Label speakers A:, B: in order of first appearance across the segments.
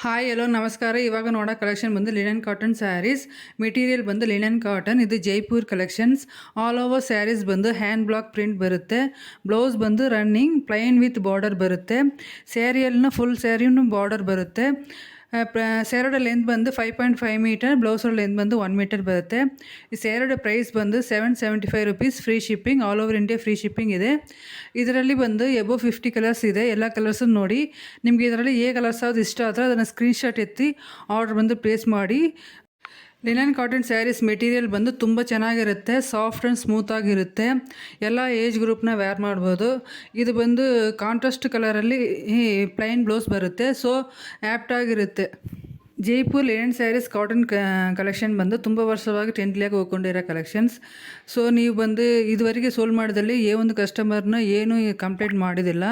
A: Hi ಎಲ್ಲೋ ನಮಸ್ಕಾರ. ಇವಾಗ ನೋಡೋ ಕಲೆಕ್ಷನ್ ಬಂದು ಲಿನನ್ ಕಾಟನ್ ಸ್ಯಾರೀಸ್. ಮೆಟೀರಿಯಲ್ ಬಂದು ಲಿನನ್ ಕಾಟನ್. ಇದು Jaipur collections. All over sarees ಬಂದು ಹ್ಯಾಂಡ್ ಬ್ಲಾಕ್ ಪ್ರಿಂಟ್ ಬರುತ್ತೆ. ಬ್ಲೌಸ್ ಬಂದು ರನ್ನಿಂಗ್ ಪ್ಲೈನ್ ವಿತ್ ಬಾರ್ಡರ್ ಬರುತ್ತೆ. ಸ್ಯಾರಿಯಲ್ಲಿನ ಫುಲ್ ಸ್ಯಾರಿನೂ ಬಾರ್ಡರ್ ಬರುತ್ತೆ. ಸ್ಯಾರಿയുടെ ಲೆಂತ್ ಬಂದು 5.5 ಮೀಟರ್, ಬ್ಲೌಸರ ಲೆಂತ್ ಬಂದು 1 ಮೀಟರ್ ಬರುತ್ತೆ. ಈ ಸ್ಯಾರಿയുടെ ಪ್ರೈಸ್ ಬಂದು 775 rupees. Free shipping, all over India free shipping ಇದೆ. ಇದರಲ್ಲಿ ಬಂದು ಎಬೋ 50 ಕಲರ್ಸ್ ಇದೆ. ಎಲ್ಲ ಕಲರ್ಸನ್ನು ನೋಡಿ ನಿಮಗೆ ಇದರಲ್ಲಿ ಕಲರ್ಸ್ ಯಾವ್ದು ಇಷ್ಟ ಆದರೆ ಅದನ್ನು ಸ್ಕ್ರೀನ್ಶಾಟ್ ಎತ್ತಿ ಆರ್ಡರ್ ಬಂದು ಪ್ಲೇಸ್ ಮಾಡಿ. ಲಿನನ್ ಕಾಟನ್ ಸ್ಯಾರೀಸ್ ಮೆಟೀರಿಯಲ್ ಬಂದು ತುಂಬ ಚೆನ್ನಾಗಿರುತ್ತೆ. ಸಾಫ್ಟ್ ಆ್ಯಂಡ್ ಸ್ಮೂತಾಗಿರುತ್ತೆ. ಎಲ್ಲ ಏಜ್ ಗ್ರೂಪ್ನ ವೇರ್ ಮಾಡ್ಬೋದು. ಇದು ಬಂದು ಕಾಂಟ್ರಾಸ್ಟ್ ಕಲರಲ್ಲಿ ಪ್ಲೈನ್ ಬ್ಲೌಸ್ ಬರುತ್ತೆ. ಸೊ ಆ್ಯಪ್ಟಾಗಿರುತ್ತೆ. Jaipur linen sarees cotton collection ಬಂದು ತುಂಬ ವರ್ಷವಾಗಿ ಟ್ರೆಂಡ್ಲಿಯಾಗಿ ಹೋಗ್ಕೊಂಡಿರೋ ಕಲೆಕ್ಷನ್ಸ್. ಸೊ ನೀವು ಬಂದು ಇದುವರೆಗೆ ಸೋಲ್ ಮಾಡಿದಲ್ಲಿ ಒಂದು ಕಸ್ಟಮರ್ನ ಏನು ಕಂಪ್ಲೇಂಟ್ ಮಾಡಿದಿಲ್ಲ.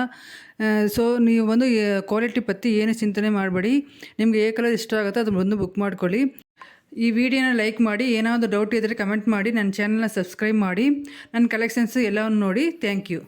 A: ಸೊ ನೀವು ಬಂದು ಕ್ವಾಲಿಟಿ ಪತ್ತಿ ಏನು ಚಿಂತನೆ ಮಾಡಬೇಡಿ. ನಿಮಗೆ ಕಲರ್ ಇಷ್ಟ ಆಗುತ್ತೋ ಅದು ಬಂದು ಬುಕ್ ಮಾಡ್ಕೊಳ್ಳಿ. ಈ ವಿಡಿಯೋನ ಲೈಕ್ ಮಾಡಿ. ಏನಾದರೂ ಡೌಟ್ ಇದ್ದರೆ ಕಮೆಂಟ್ ಮಾಡಿ. ನನ್ನ ಚಾನಲ್ನ ಸಬ್ಸ್ಕ್ರೈಬ್ ಮಾಡಿ. ನನ್ನ ಕಲೆಕ್ಷನ್ಸ್ ಎಲ್ಲವನ್ನು ನೋಡಿ. Thank you.